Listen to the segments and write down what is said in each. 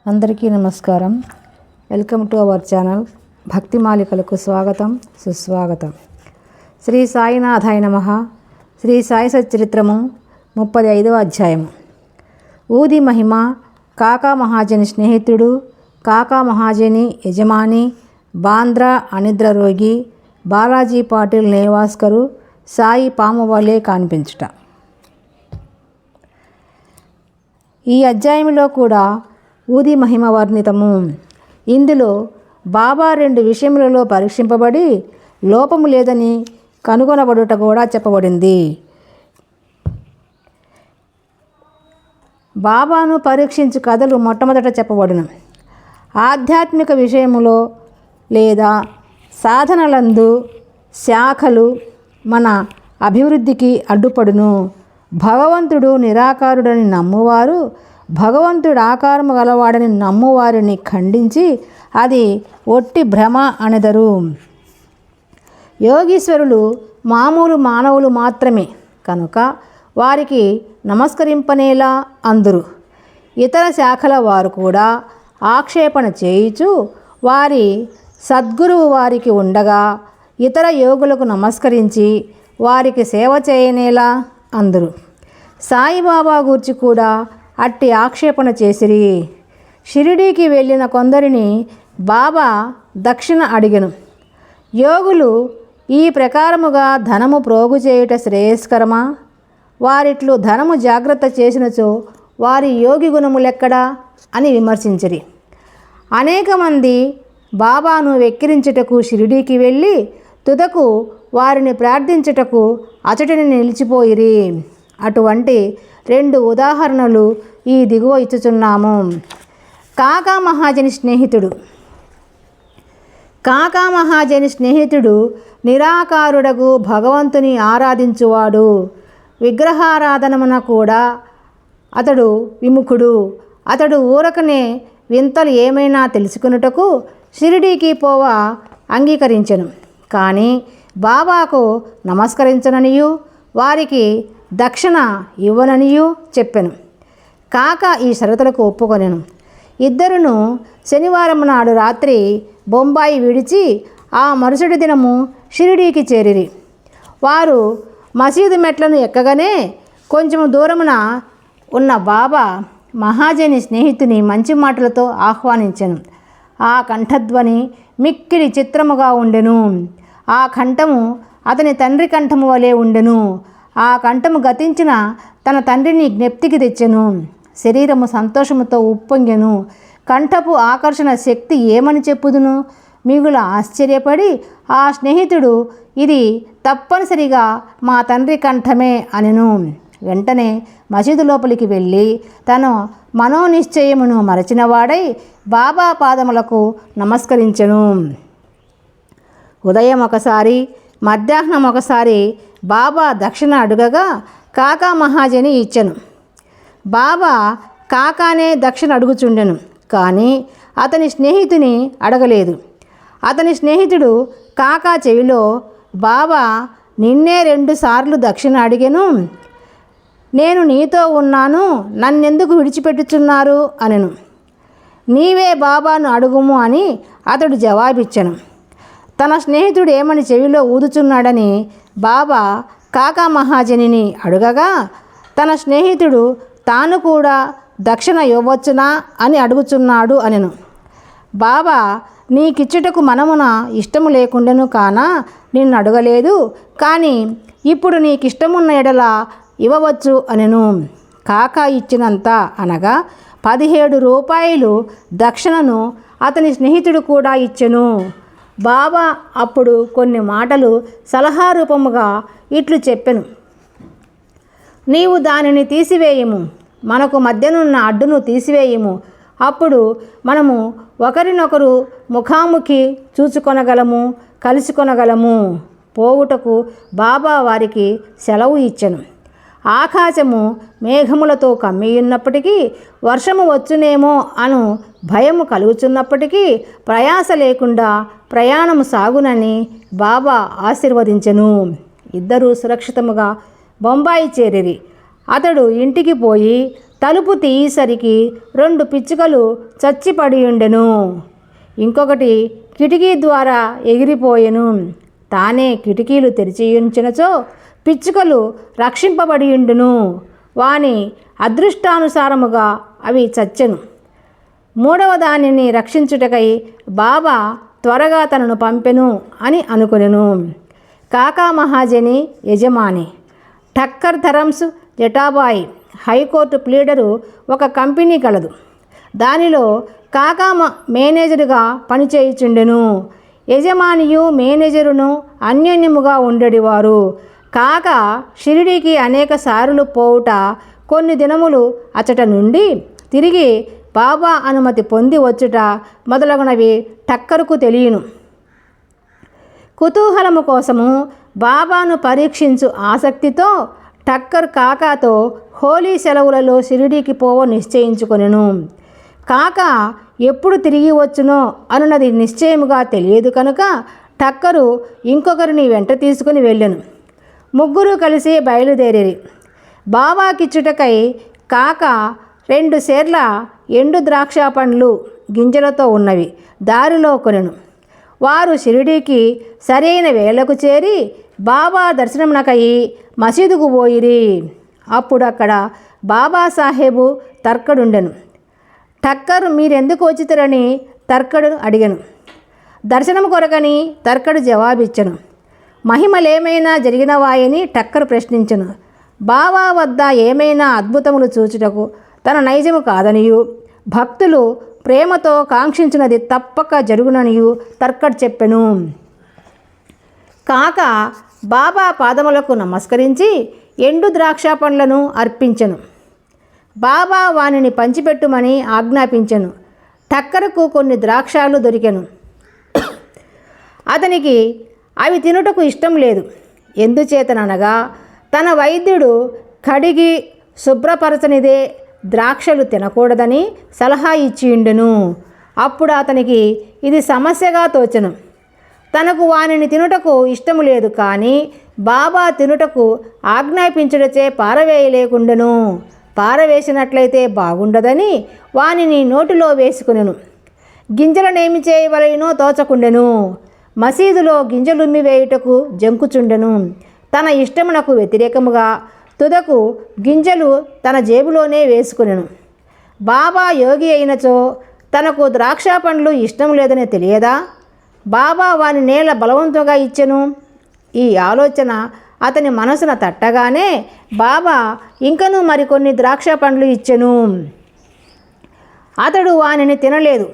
అందరికీ నమస్కారం. Welcome to our channel. భక్తి మాలికలకు స్వాగతం, సుస్వాగతం. శ్రీ సాయినాథాయ నమః. శ్రీ సాయి సచ్చరిత్రము 35వ అధ్యాయము. ఊది మహిమ. కాకా మహాజని స్నేహితుడు, కాకా మహాజని యజమాని, బాంద్రా అనిద్ర రోగి, బాలాజీ పాటిల్ నేవాస్కరు, సాయి పాము వలె కనిపించుట. ఈ అధ్యాయంలో కూడా ఊది మహిమ వర్ణితము. ఇందులో బాబా 2 విషయములలో పరీక్షింపబడి లోపము లేదని కనుగొనబడుట కూడా చెప్పబడింది. బాబాను పరీక్షించు కథలు మొట్టమొదట చెప్పబడును. ఆధ్యాత్మిక విషయములో లేదా సాధనలందు శాఖలు మన అభివృద్ధికి అడ్డుపడును. భగవంతుడు నిరాకారుడని నమ్మువారు భగవంతుడు ఆకారము గలవాడని నమ్మువారిని ఖండించి అది ఒట్టి భ్రమ అనెదరు. యోగీశ్వరులు మామూలు మానవులు మాత్రమే కనుక వారికి నమస్కరింపనేలా అందురు. ఇతర శాఖల వారు కూడా ఆక్షేపణ చేయుచు వారి సద్గురువు వారికి ఉండగా ఇతర యోగులకు నమస్కరించి వారికి సేవ చేయనేలా అందురు. సాయిబాబా గూర్చి కూడా అట్టి ఆక్షేపణ చేసిరి. షిరిడీకి వెళ్ళిన కొందరిని బాబా దక్షిణ అడిగెను. యోగులు ఈ ప్రకారముగా ధనము ప్రోగు చేయుట శ్రేయస్కరమా? వారిట్లు ధనము జాగ్రత్త చేసినచో వారి యోగి గుణములెక్కడా అని విమర్శించిరి. అనేక మంది బాబాను వెక్కిరించుటకు షిరిడీకి వెళ్ళి తుదకు వారిని ప్రార్థించుటకు అచటిని నిలిచిపోయిరి. అటువంటి 2 ఉదాహరణలు ఈ దిగువ ఇచ్చుచున్నాము. కాకా మహాజని స్నేహితుడు. కాకా మహాజని స్నేహితుడు నిరాకారుడగు భగవంతుని ఆరాధించువాడు. విగ్రహారాధనమున కూడా అతడు విముఖుడు. అతడు ఊరకనే వింతలు ఏమైనా తెలుసుకున్నటకు షిరిడీకి పోవ అంగీకరించెను. కానీ బాబాకు నమస్కరించననియు వారికి దక్షిణ ఇవ్వననియు చెప్పెను. కాక ఈ షరతులకు ఒప్పుకొనెను. ఇద్దరును శనివారం నాడు రాత్రి బొంబాయి విడిచి ఆ మరుసటి దినము షిరిడీకి చేరిరి. వారు మసీదు మెట్లను ఎక్కగానే కొంచెం దూరమున ఉన్న బాబా మహాజని స్నేహితుని మంచి మాటలతో ఆహ్వానించెను. ఆ కంఠధ్వని మిక్కిలి చిత్రముగా ఉండెను. ఆ కంఠము అతని తండ్రి కంఠము వలె ఉండెను. ఆ కంఠము గతించిన తన తండ్రిని జ్ఞప్తికి తెచ్చెను. శరీరము సంతోషముతో ఉప్పొంగెను. కంఠపు ఆకర్షణ శక్తి ఏమని చెప్పుదును? మిగుల ఆశ్చర్యపడి ఆ స్నేహితుడు ఇది తప్పనిసరిగా మా తండ్రి కంఠమే అనెను. వెంటనే మసీదు లోపలికి వెళ్ళి తన మనోనిశ్చయమును మరచినవాడై బాబా పాదములకు నమస్కరించెను. ఉదయం ఒకసారి, మధ్యాహ్నం ఒకసారి బాబా దక్షిణ అడుగగా కాకా మహాజని ఇచ్చెను. బాబా కాకానే దక్షిణ అడుగుచుండెను. కానీ అతని స్నేహితుని అడగలేదు. అతని స్నేహితుడు కాకా చెవిలో బాబా నిన్నే 2 సార్లు దక్షిణ అడిగెను. నేను నీతో ఉన్నాను, నన్నెందుకు విడిచిపెట్టుచున్నారు అనెను. నీవే బాబాను అడుగుము అని అతడు జవాబిచ్చెను. తన స్నేహితుడు ఏమని చెవిలో ఊదుచున్నాడని బాబా కాకా మహాజనిని అడుగగా తన స్నేహితుడు తాను కూడా దక్షిణ ఇవ్వవచ్చునా అని అడుగుచున్నాడు అనెను. బాబా నీకిచ్చుటకు మనమున ఇష్టము లేకుండాను కానా నిన్ను అడగలేదు, కానీ ఇప్పుడు నీకిష్టమున్న ఎడల ఇవ్వవచ్చు అనెను. కాకా ఇచ్చినంత అనగా 17 రూపాయలు దక్షిణను అతని స్నేహితుడు కూడా ఇచ్చెను. బాబా అప్పుడు కొన్ని మాటలు సలహా రూపముగా ఇట్లు చెప్పెను. నీవు దానిని తీసివేయము, మనకు మధ్యనున్న అడ్డును తీసివేయము. అప్పుడు మనము ఒకరినొకరు ముఖాముఖి చూచుకొనగలము, కలుసుకొనగలము. పోవుటకు బాబా వారికి సెలవు ఇచ్చెను. ఆకాశము మేఘములతో కమ్మియున్నప్పటికీ వర్షము వచ్చునేమో అను భయము కలుగుచున్నప్పటికీ ప్రయాస లేకుండా ప్రయాణము సాగునని బాబా ఆశీర్వదించెను. ఇద్దరూ సురక్షితముగా బొంబాయి చేరిరి. అతడు ఇంటికి పోయి తలుపు తీయేసరికి 2 పిచ్చుకలు చచ్చిపడియుండెను. ఇంకొకటి కిటికీ ద్వారా ఎగిరిపోయెను. తానే కిటికీలు తెరిచియుంచినచో పిచ్చుకలు రక్షింపబడియుండును. వాని అదృష్టానుసారముగా అవి చచ్చెను. 3వ దానిని రక్షించుటకై బాబా త్వరగా తనను పంపెను అని అనుకొనెను. కాకా మహాజని యజమాని ఠక్కర్ ధరంస్ జటాబాయి హైకోర్టు ప్లీడరు ఒక కంపెనీ కలదు. దానిలో కాకా మేనేజరుగా పనిచేయుచుండెను. యజమానియు మేనేజరును అన్యోన్యముగా ఉండేవారు. కాక షిరిడీకి అనేక సార్లు పోవుట, కొన్ని దినములు అచట నుండి తిరిగి బాబా అనుమతి పొంది వచ్చుట మొదలగునవి ఠక్కరుకు తెలియను. కుతూహలము కోసము బాబాను పరీక్షించు ఆసక్తితో ఠక్కర్ కాకాతో హోలీ సెలవులలో షిరిడీకి పోవ నిశ్చయించుకొనెను. కాకా ఎప్పుడు తిరిగి వచ్చునో అనున్నది నిశ్చయముగా తెలియదు కనుక ఠక్కరు ఇంకొకరిని వెంట తీసుకుని వెళ్ళెను. 3 కలిసి బయలుదేరి బాబాకిచ్చుటకై కాక 2 సేర్ల ఎండు ద్రాక్ష పండ్లు గింజలతో ఉన్నవి దారిలో కొనెను. వారు షిరిడీకి సరైన వేళకు చేరి బాబా దర్శనమునకై మసీదుకు పోయిరి. అప్పుడు అక్కడ బాబాసాహెబు తర్కడుండెను. ఠక్కర్ మీరెందుకు వచ్చితరని తర్కడు అడిగెను. దర్శనం కొరకని తర్కడు జవాబిచ్చెను. మహిమలేమైనా జరిగినవాయని ఠక్కర్ ప్రశ్నించెను. బాబా వద్ద ఏమైనా అద్భుతములు చూచుటకు తన నైజము కాదనియు, భక్తులు ప్రేమతో కాంక్షించినది తప్పక జరుగుననియు తర్కడ్ చెప్పెను. కాక బాబా పాదములకు నమస్కరించి ఎండు ద్రాక్ష పండ్లను అర్పించెను. బాబా వానిని పంచిపెట్టుమని ఆజ్ఞాపించెను. ఠక్కరకు కొన్ని ద్రాక్షాలు దొరికెను. అతనికి అవి తినుటకు ఇష్టం లేదు. ఎందుచేతననగా తన వైద్యుడు కడిగి శుభ్రపరచనిదే ద్రాక్షలు తినకూడదని సలహా ఇచ్చియుండెను. అప్పుడు అతనికి ఇది సమస్యగా తోచెను. తనకు వానిని తినుటకు ఇష్టము లేదు, కానీ బాబా తినుటకు ఆజ్ఞాపించుటచే పారవేయలేకుండెను. పారవేసినట్లయితే బాగుండదని వానిని నోటిలో వేసుకునెను. గింజలనేమి చేయవలెనో తోచకుండెను. మసీదులో గింజలుమ్మి వేయుటకు జంకుచుండెను. తన ఇష్టమునకు వ్యతిరేకముగా తుదకు గింజలు తన జేబులోనే వేసుకునెను. బాబా యోగి అయినచో తనకు ద్రాక్ష పండ్లు ఇష్టం లేదని తెలియదా? బాబా వాని నేల బలవంతంగా ఇచ్చెను. ఈ ఆలోచన అతని మనసున తట్టగానే బాబా ఇంకనూ మరికొన్ని ద్రాక్ష పండ్లు ఇచ్చెను. అతడు వానిని తినలేదు,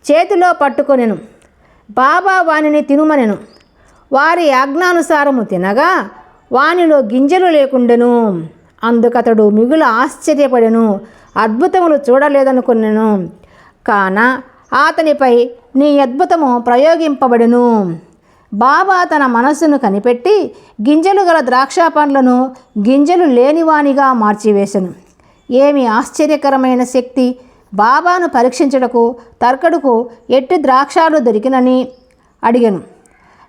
చేతిలో పట్టుకొనెను. బాబా వానిని తినుమనెను. వారి ఆజ్ఞానుసారము తినగా వానిలో గింజలు లేకుండెను. అందుకతడు మిగులు ఆశ్చర్యపడెను, అద్భుతములు చూడలేదనుకున్నెను. కాన అతనిపై నీ అద్భుతము ప్రయోగింపబడెను. బాబా తన మనస్సును కనిపెట్టి గింజలు గల ద్రాక్ష పండ్లను గింజలు లేనివానిగా మార్చివేశను. ఏమి ఆశ్చర్యకరమైన శక్తి! బాబాను పరీక్షించుటకు తర్కడుకు ఎట్టి ద్రాక్షాలు దొరికినని అడిగెను.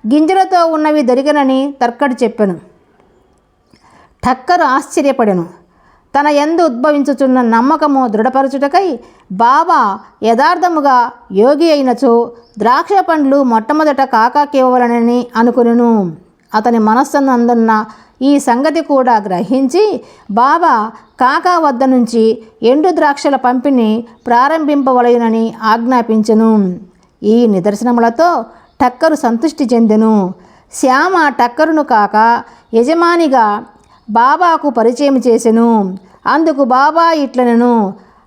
గింజలతో ఉన్నవి దొరికినని తర్కడు చెప్పెను. ఠక్కరు ఆశ్చర్యపడెను. తన యందు ఉద్భవించుచున్న నమ్మకము దృఢపరచుటకై బాబా యథార్థముగా యోగి అయినచో ద్రాక్ష పండ్లు మొట్టమొదట కాకాకివ్వవలనని అనుకునెను. అతని మనస్సునందున్న ఈ సంగతి కూడా గ్రహించి బాబా కాకా వద్ద నుంచి ఎండు ద్రాక్షల పంపిణీ ప్రారంభింపవలయునని ఆజ్ఞాపించెను. ఈ నిదర్శనములతో ఠక్కరు సంతృష్టి చెందెను. శ్యామ ఠక్కరును కాక యజమానిగా బాబాకు పరిచయం చేసెను. అందుకు బాబా ఇట్లనెను,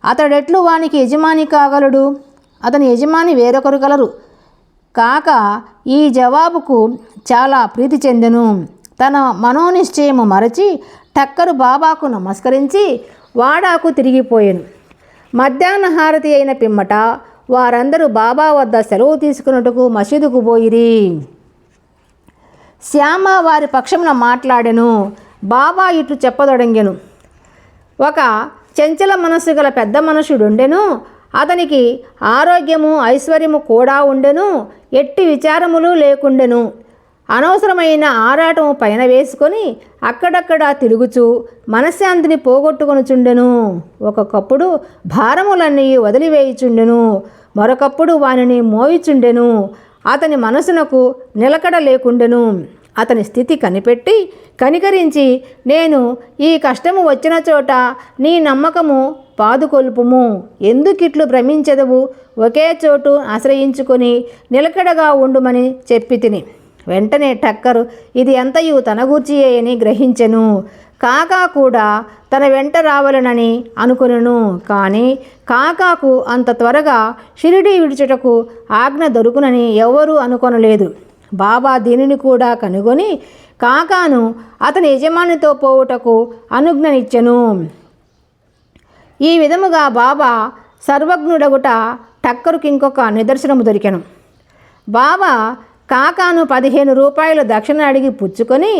అతడెట్లు వానికి యజమాని కాగలడు? అతని యజమాని వేరొకరు గలరు. కాక ఈ జవాబుకు చాలా ప్రీతి చెందెను. తన మనోనిశ్చయము మరచి ఠక్కరు బాబాకు నమస్కరించి వాడాకు తిరిగిపోయెను. మధ్యాహ్న హారతి అయిన పిమ్మట వారందరూ బాబా వద్ద సెలవు తీసుకున్నట్టుకు మసీదుకు పోయిరి. శ్యామ వారి పక్షమున మాట్లాడెను. బాబా ఇట్లు చెప్పదొడంగెను. ఒక చంచల మనస్సు గల పెద్ద మనుషుడుండెను. అతనికి ఆరోగ్యము ఐశ్వర్యము కూడా ఉండెను. ఎట్టి విచారములు లేకుండెను. అనవసరమైన ఆరాటం పైన వేసుకొని అక్కడక్కడ తిరుగుచూ మనశ్శాంతిని పోగొట్టుకొనుచుండెను. ఒకప్పుడు భారములన్నీ వదిలివేయుచుండెను, మరొకప్పుడు వానిని మోయిచుండెను. అతని మనసునకు నిలకడ లేకుండెను. అతని స్థితి కనిపెట్టి కనికరించి, నేను ఈ కష్టము వచ్చిన చోట నీ నమ్మకము పాదుకొల్పుము, ఎందుకిట్లు భ్రమించెదవు, ఒకే చోటు ఆశ్రయించుకొని నిలకడగా ఉండుమని చెప్పి తిని. వెంటనే టక్కరు ఇది ఎంతయు తన గూర్చియే అని గ్రహించెను. కాకా కూడా తన వెంట రావాలనని అనుకొనెను. కానీ కాకాకు అంత త్వరగా షిరిడీ విడిచుటకు ఆజ్ఞ దొరుకునని ఎవరూ అనుకొనలేదు. బాబా దీనిని కూడా కనుగొని కాకాను అతని యజమానితో పోవుటకు అనుజ్ఞనిచ్చెను. ఈ విధముగా బాబా సర్వజ్ఞుడగుట టక్కరుకి ఇంకొక నిదర్శనము దొరికెను. బాబా కాకాను 15 రూపాయలు దక్షిణ అడిగి పుచ్చుకొని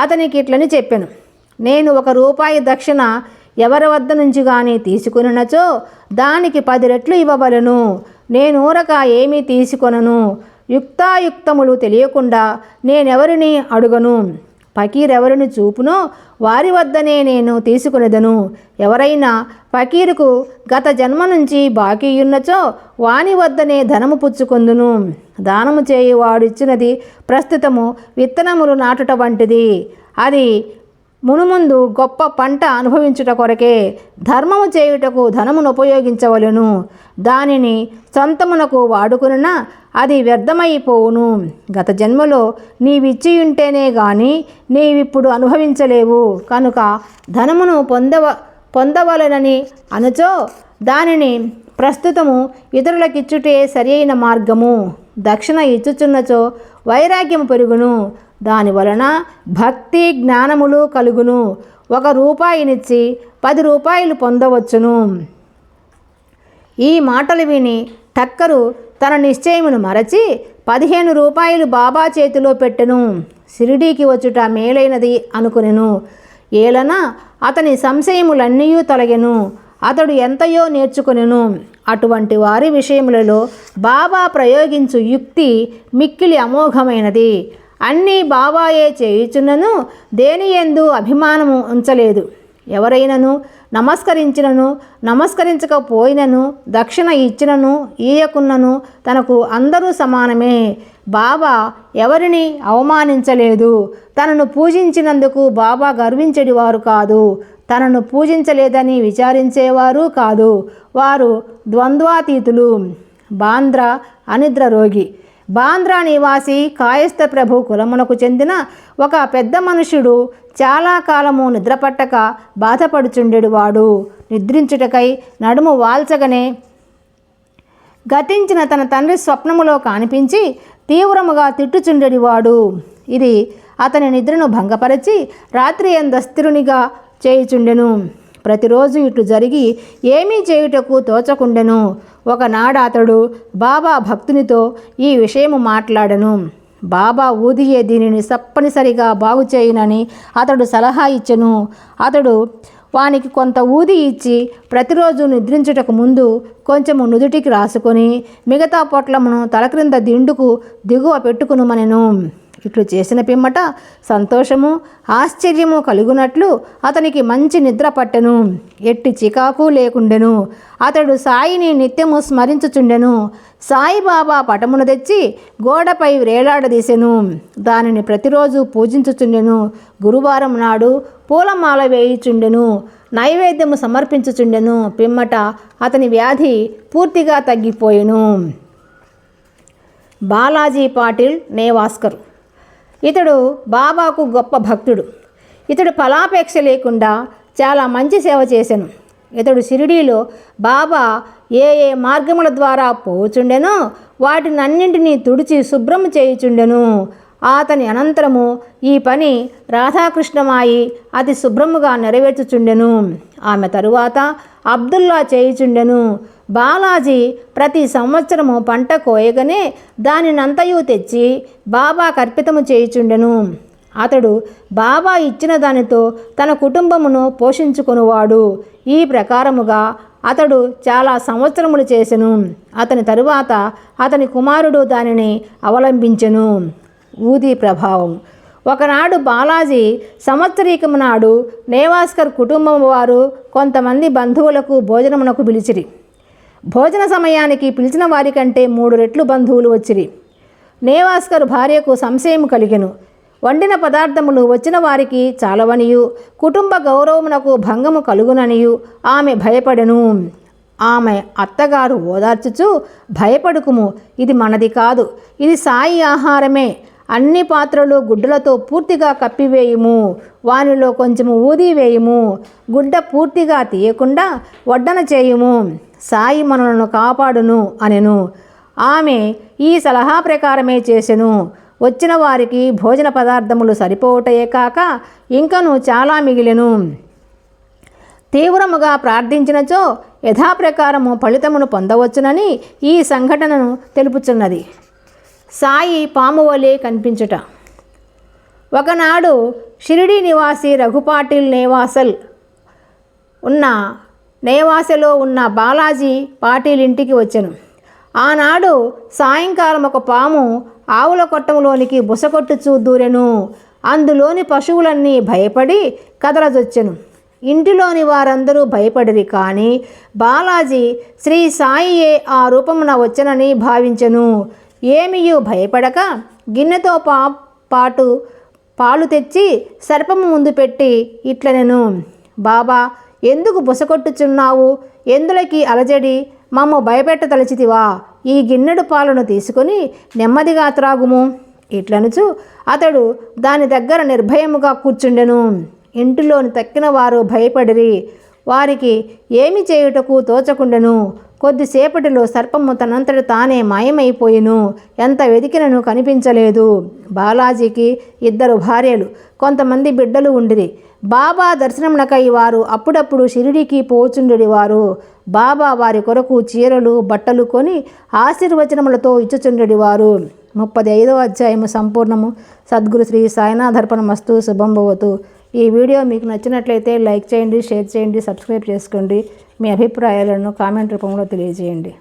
అతనికి ఇట్లని చెప్పాను, నేను 1 రూపాయి దక్షిణ ఎవరి వద్ద నుంచి కానీ తీసుకునినచో దానికి 10 రెట్లు ఇవ్వవలను. నేనూరక ఏమీ తీసుకొనను. యుక్తాయుక్తములు తెలియకుండా నేనెవరిని అడుగను. ఫకీరెవరిని చూపునో వారి వద్దనే నేను తీసుకునేదను. ఎవరైనా ఫకీరుకు గత జన్మ నుంచి బాకీయున్నచో వాని వద్దనే ధనము పుచ్చుకొందును. దానము చేయువాడు ఇచ్చినది ప్రస్తుతము విత్తనములు నాటుట వంటిది. అది మునుముందు గొప్ప పంట అనుభవించుట కొరకే. ధర్మము చేయుటకు ధనమును ఉపయోగించవలెను. దానిని సొంతమునకు వాడుకున్నా అది వ్యర్థమైపోవును. గత జన్మలో నీవిచ్చియుంటేనే గాని నీవిప్పుడు అనుభవించలేవు. కనుక ధనమును పొందవలనని అనుచో దానిని ప్రస్తుతము ఇతరులకిచ్చుటే సరి అయిన మార్గము. దక్షిణ ఇచ్చుచున్నచో వైరాగ్యము పెరుగును. దానివలన భక్తి జ్ఞానములు కలుగును. 1 రూపాయినిచ్చి 10 రూపాయలు పొందవచ్చును. ఈ మాటలు విని టక్కరు తన నిశ్చయమును మరచి 15 రూపాయలు బాబా చేతిలో పెట్టెను. షిరిడీకి వచ్చుట మేలైనది అనుకునెను. ఏలన అతని సంశయములన్నీ తొలగెను. అతడు ఎంతయో నేర్చుకొనెను. అటువంటి వారి విషయములలో బాబా ప్రయోగించు యుక్తి మిక్కిలి అమోఘమైనది. అన్నీ బాబాయే చేయుచున్నను దేనియందు అభిమానము ఉంచలేదు. ఎవరైనను నమస్కరించినను నమస్కరించకపోయినను దక్షిణ ఇచ్చినను ఈయకున్నను తనకు అందరూ సమానమే. బాబా ఎవరిని అవమానించలేదు. తనను పూజించినందుకు బాబా గర్వించేవారు కాదు. తనను పూజించలేదని విచారించేవారు కాదు. వారు ద్వంద్వాతీతులు. బాంద్రా అనిద్ర రోగి. బాంద్రా నివాసి కాయస్థ ప్రభు కులమునకు చెందిన ఒక పెద్ద మనుషుడు చాలా కాలము నిద్రపట్టక బాధపడుచుండెడువాడు. నిద్రించుటకై నడుము వాల్చగనే గతించిన తన తండ్రి స్వప్నములో కనిపించి తీవ్రముగా తిట్టుచుండెడివాడు. ఇది అతని నిద్రను భంగపరిచి రాత్రి అందస్థిరునిగా చేయుచుండెను. ప్రతిరోజు ఇట్లు జరిగి ఏమీ చేయుటకు తోచకుండెను. ఒకనాడు అతడు బాబా భక్తునితో ఈ విషయము మాట్లాడెను. బాబా ఊదియే దీనిని తప్పనిసరిగా బాగు చేయునని అతడు సలహా ఇచ్చెను. అతడు వానికి కొంత ఊది ఇచ్చి ప్రతిరోజు నిద్రించుటకు ముందు కొంచెము నుదుటికి రాసుకొని మిగతా పొట్లమును తలక్రింద దిండుకు దిగువ పెట్టుకునుమనెను. ఇట్లు చేసిన పిమ్మట సంతోషము ఆశ్చర్యము కలుగునట్లు అతనికి మంచి నిద్ర పట్టెను. ఎట్టి చికాకు లేకుండెను. అతడు సాయిని నిత్యము స్మరించుచుండెను. సాయిబాబా పటమును తెచ్చి గోడపై వేలాడదీసెను. దానిని ప్రతిరోజు పూజించుచుండెను. గురువారం నాడు పూలమాల వేయుచుండెను. నైవేద్యము సమర్పించుచుండెను. పిమ్మట అతని వ్యాధి పూర్తిగా తగ్గిపోయెను. బాలాజీ పాటిల్ నేవాస్కర్. ఇతడు బాబాకు గొప్ప భక్తుడు. ఇతడు ఫలాపేక్ష లేకుండా చాలా మంచి సేవ చేసెను. ఇతడు షిరిడీలో బాబా ఏ ఏ మార్గముల ద్వారా పోచుండెనో వాటినన్నింటినీ తుడిచి శుభ్రం చేయుచుండెను. అతని అనంతరము ఈ పని రాధాకృష్ణమాయి అతి శుభ్రముగా నెరవేర్చుచుండెను. ఆమె తరువాత అబ్దుల్లా చేయుచుండెను. బాలాజీ ప్రతి సంవత్సరము పంట కోయగానే దానినంతయు తెచ్చి బాబా కర్పితము చేయుచుండెను. అతడు బాబా ఇచ్చిన దానితో తన కుటుంబమును పోషించుకొనువాడు. ఈ ప్రకారముగా అతడు చాలా సంవత్సరములు చేసెను. అతని తరువాత అతని కుమారుడు దానిని అవలంబించెను. ఊది ప్రభావం. ఒకనాడు బాలాజీ సంవత్సరీకం నాడు నేవాస్కర్ కుటుంబం వారు కొంతమంది బంధువులకు భోజనమునకు పిలిచిరి. భోజన సమయానికి పిలిచిన వారికంటే 3 రెట్లు బంధువులు వచ్చిరి. నేవాస్కర్ భార్యకు సంశయం కలిగెను. వండిన పదార్థములు వచ్చిన వారికి చాలవనియు కుటుంబ గౌరవమునకు భంగము కలుగుననియు ఆమె భయపడెను. ఆమె అత్తగారు ఓదార్చుచు, భయపడుకుము, ఇది మనది కాదు, ఇది సాయి ఆహారమే. అన్ని పాత్రలు గుడ్డలతో పూర్తిగా కప్పివేయుము, వానిలో కొంచెము ఊది వేయుము, గుడ్డ పూర్తిగా తీయకుండా వడ్డన చేయుము, సాయి మనలను కాపాడును అనెను. ఆమె ఈ సలహా ప్రకారమే చేసెను. వచ్చిన వారికి భోజన పదార్థములు సరిపోవటయే కాక ఇంకను చాలా మిగిలెను. తీవ్రముగా ప్రార్థించినచో యథాప్రకారము ఫలితమును పొందవచ్చునని ఈ సంఘటనను తెలుపుచున్నది. సాయి పాము వలె కనిపించుట. ఒకనాడు షిరిడీ నివాసి రఘుపాటిల్ నేవాసలో ఉన్న బాలాజీ పాటిల్ ఇంటికి వచ్చెను. ఆనాడు సాయంకాలం ఒక పాము ఆవుల కొట్టంలోనికి బుసకొట్టుచూ దూరెను. అందులోని పశువులన్నీ భయపడి కదలజొచ్చెను. ఇంటిలోని వారందరూ భయపడిరి. కానీ బాలాజీ శ్రీ సాయియే ఆ రూపమున వచ్చెనని భావించెను. ఏమియూ భయపడక గిన్నెతో పాటు పాలు తెచ్చి సర్పము ముందు పెట్టి ఇట్లనెను, బాబా, ఎందుకు బుసకొట్టుచున్నావు? ఎందులకి అలజడి? మమ్ము భయపెట్టతలచితివా? ఈ గిన్నెడు పాలను తీసుకొని నెమ్మదిగా త్రాగుము. ఇట్లనుచు అతడు దాని దగ్గర నిర్భయముగా కూర్చుండెను. ఇంటిలోని తక్కిన వారు భయపడిరి. వారికి ఏమి చేయుటకు తోచకుండెను. కొద్దిసేపటిలో సర్పము తనంతట తానే మాయమైపోయెను. ఎంత వెతికినను కనిపించలేదు. బాలాజీకి 2 భార్యలు, కొంతమంది బిడ్డలు ఉండిరి. బాబా దర్శనమునకై వారు అప్పుడప్పుడు షిరిడీకి పోచుండెడివారు. బాబా వారి కొరకు చీరలు, బట్టలు కొని ఆశీర్వచనములతో ఇచ్చుచుండెడివారు. 35వ అధ్యాయము సంపూర్ణము. సద్గురు శ్రీ సాయినాథర్పణమస్తు. శుభం భవతు. ఈ వీడియో మీకు నచ్చినట్లయితే లైక్ చేయండి, షేర్ చేయండి, సబ్స్క్రైబ్ చేసుకోండి. మీ అభిప్రాయాలను కామెంట్ రూపంలో తెలియజేయండి.